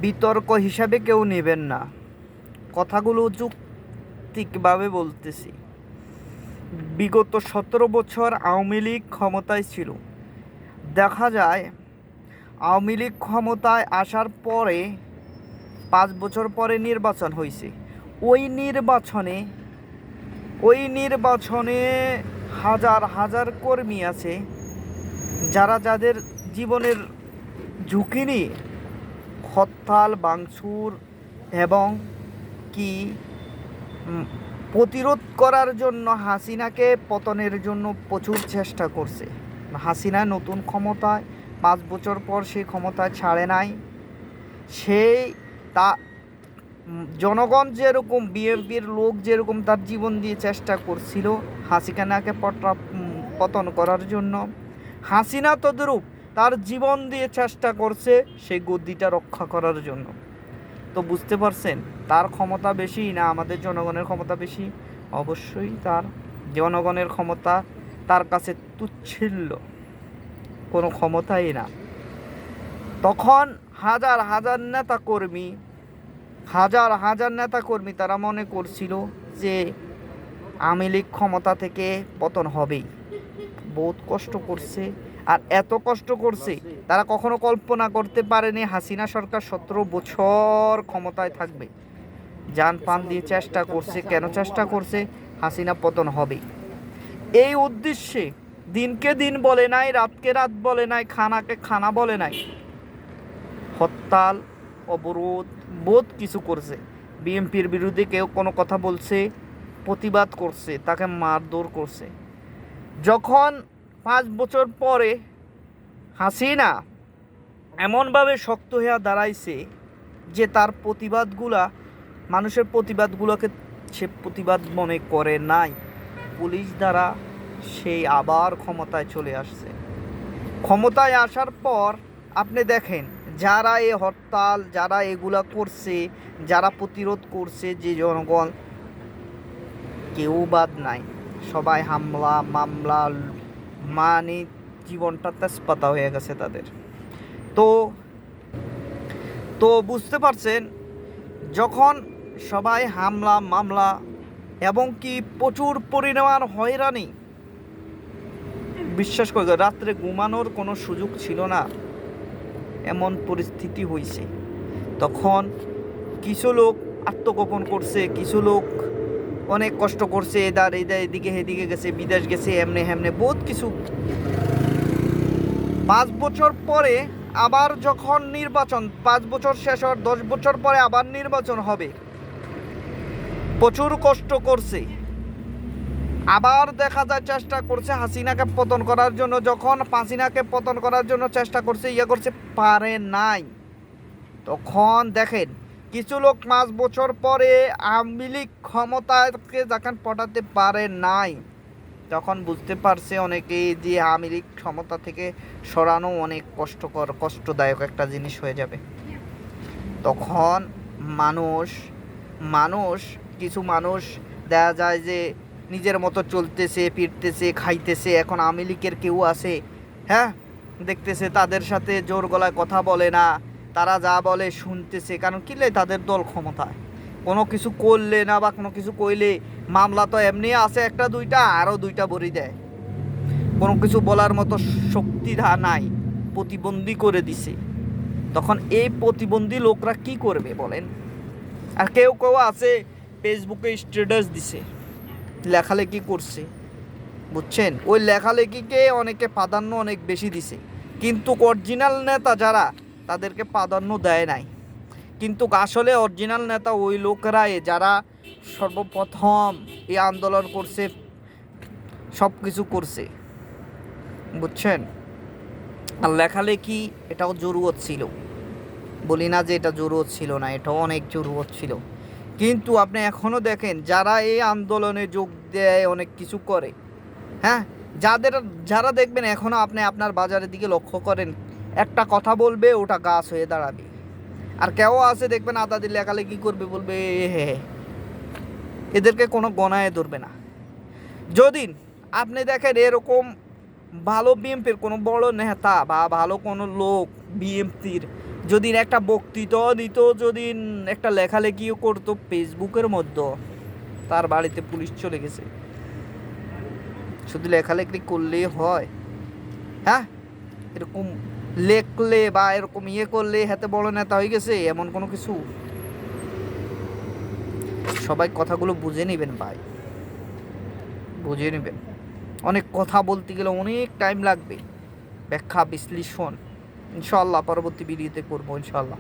বিতর্ক হিসাবে কেউ নেবেন না, কথাগুলো যৌক্তিকভাবে বলতেছি। বিগত 17 বছর আওয়ামী লীগ ক্ষমতায় ছিল। দেখা যায় আওয়ামী লীগ ক্ষমতায় আসার পরে 5 বছর পরে নির্বাচন হয়েছে। ওই নির্বাচনে হাজার হাজার কর্মী আছে যাদের জীবনের ঝুঁকি নিয়ে হরতাল ভাঙচুর এবং কি প্রতিরোধ করার জন্য হাসিনাকে পতনের জন্য প্রচুর চেষ্টা করছে। হাসিনা নতুন ক্ষমতায় 5 বছর পর সেই ক্ষমতায় ছাড়ে নাই। সেই তা জনগণ যেরকম, বিএনপির লোক যেরকম তার জীবন দিয়ে চেষ্টা করছিল হাসিনাকে পতন করার জন্য, হাসিনা তদ্রূপ তার জীবন দিয়ে চেষ্টা করছে সেই গদ্দিটা রক্ষা করার জন্য। তো বুঝতে পারছেন তার ক্ষমতা বেশি না আমাদের জনগণের ক্ষমতা বেশি? অবশ্যই তার জনগণের ক্ষমতা তার কাছে তুচ্ছিল্য, কোনো ক্ষমতাই না। তখন হাজার হাজার নেতাকর্মী তারা মনে করছিল যে আওয়ামী লীগ ক্ষমতা থেকে পতন হবেই। বহুত কষ্ট করছে, আর এত কষ্ট করছে তারা কখনো কল্পনা করতে পারেনি হাসিনা সরকার 17 বছর ক্ষমতায় থাকবে। জান পান দিয়ে চেষ্টা করছে। কেন চেষ্টা করছে? হাসিনা পতন হবেই। এই উদ্দেশ্যে দিনকে দিন বলে নাই, রাতকে রাত বলে নাই, খানাকে খানা বলে নাই, হরতাল অবরোধ বহুত কিছু করছে। বিএনপির বিরুদ্ধে কেউ কোনো কথা বলছে, প্রতিবাদ করছে, তাকে মারধর করছে। যখন 5 বছর পরে হাসিনা এমনভাবে শক্ত হয়ে দাঁড়াইছে যে তার মানুষের প্রতিবাদগুলোকে সে প্রতিবাদ মনে করে নাই, পুলিশ দ্বারা সেই আবার ক্ষমতায় চলে আসছে। ক্ষমতায় আসার পর আপনি দেখেন যারা এই হরতাল, যারা এগুলা করছে, যারা প্রতিরোধ করছে, যে জনগণ কেউ বাদ নাই, সবাই হামলা মামলা, মানে জীবনটা তেজপাতা হয়ে গেছে তাদের। তো বুঝতে পারছেন, যখন সবাই হামলা মামলা এবং কি প্রচুর পরিমাণ হয়রানি, বিশ্বাস করে রাত্রে ঘুমানোর কোনো সুযোগ ছিল না, এমন পরিস্থিতি হয়েছে। তখন কিছু লোক আত্মগোপন করছে, কিছু লোক অনেক কষ্ট করছে, এদিকে হেদিকে গেছে, বিদেশ গেছে, এমনে হেমনে বহুত কিছু। 5 বছর পরে আবার যখন নির্বাচন, 5 বছর শেষ হওয়ার 10 বছর পরে আবার নির্বাচন হবে, প্রচুর কষ্ট করছে। আবার দেখা যায় চেষ্টা করছে হাসিনাকে পতন করার জন্য। যখন হাসিনাকে পতন করার জন্য চেষ্টা করছে, পারে নাই। তখন দেখেন কিছু লোক 5 বছর পরে আওয়ামী লীগ ক্ষমতাকে যখন পটাতে পারে নাই, তখন বুঝতে পারছে অনেকেই যে আওয়ামী লীগ ক্ষমতা থেকে সরানো অনেক কষ্টদায়ক একটা জিনিস হয়ে যাবে। তখন কিছু মানুষ দেখা যায় যে নিজের মতো চলতেছে, ফিরতেছে, খাইতেছে। এখন আওয়ামী লীগের কেউ আছে, হ্যাঁ, দেখতেছে তাদের সাথে জোর গলায় কথা বলে না, তারা যা বলে শুনতেছে। কারণ কিলে তাদের দল ক্ষমতায়, কোনো কিছু করলে না বা কোনো কিছু কইলে মামলা তো এমনি আছে একটা দুইটা, আরও 2টা বড়ি দেয়। কোনো কিছু বলার মতো শক্তি নাই, প্রতিবন্ধী করে দিছে। তখন এই প্রতিবন্ধী লোকরা কি করবে বলেন? আর কেউ আছে ফেসবুকে স্ট্যাটাস দিছে, লেখালেখি করছে, বুঝছেন? ওই লেখালেখিকে অনেকে প্রাধান্য অনেক বেশি দিছে, কিন্তু অরিজিনাল নেতা যারা তাদেরকে প্রাধান্য দেয় নাই। কিন্তু আসলে অরিজিনাল নেতা ওই লোকরাই যারা সর্বপ্রথম এই আন্দোলন করছে, সব কিছু করছে, বুঝছেন? আর লেখালেখি এটাও জরুরত ছিল, বলি না যে এটা জরুরত ছিল না, এটাও অনেক জরুরত ছিল। কিন্তু আপনি এখনও দেখেন যারা এই আন্দোলনে যোগ দেয়, অনেক কিছু করে, হ্যাঁ, যারা দেখবেন এখনও আপনি আপনার বাজারের দিকে লক্ষ্য করেন, একটা কথা বলবে ওটা গাছ হয়ে দাঁড়াবে। আর কেউ আছে দেখবেন আদা দিয়ে লেখালেখি করবে, বলবে হ্যাঁ, এদেরকে কোনো গণায় ধরবে না। যদি আপনি দেখেন এরকম ভালো বিএনপির কোনো বড় নেতা বা ভালো কোনো লোক বিএনপির যদি একটা বক্তৃতা দিত, যদি একটা লেখালেখিও করতো ফেসবুকের মধ্যে, তার বাড়িতে পুলিশ চলে গেছে। শুধু লেখালেখি করলেই হয়? হ্যাঁ, এরকম লেখলে বা এরকম করলে হাতে বড় নেতা হয়ে গেছে এমন কোনো কিছু? সবাই কথাগুলো বুঝে নেবেন ভাই, বুঝে নেবেন। অনেক কথা বলতে গেলে অনেক টাইম লাগবে, ব্যাখ্যা বিশ্লেষণ। ইনশাল্লাহ পরবর্তী ভিডিওতে করবো ইনশাল্লাহ।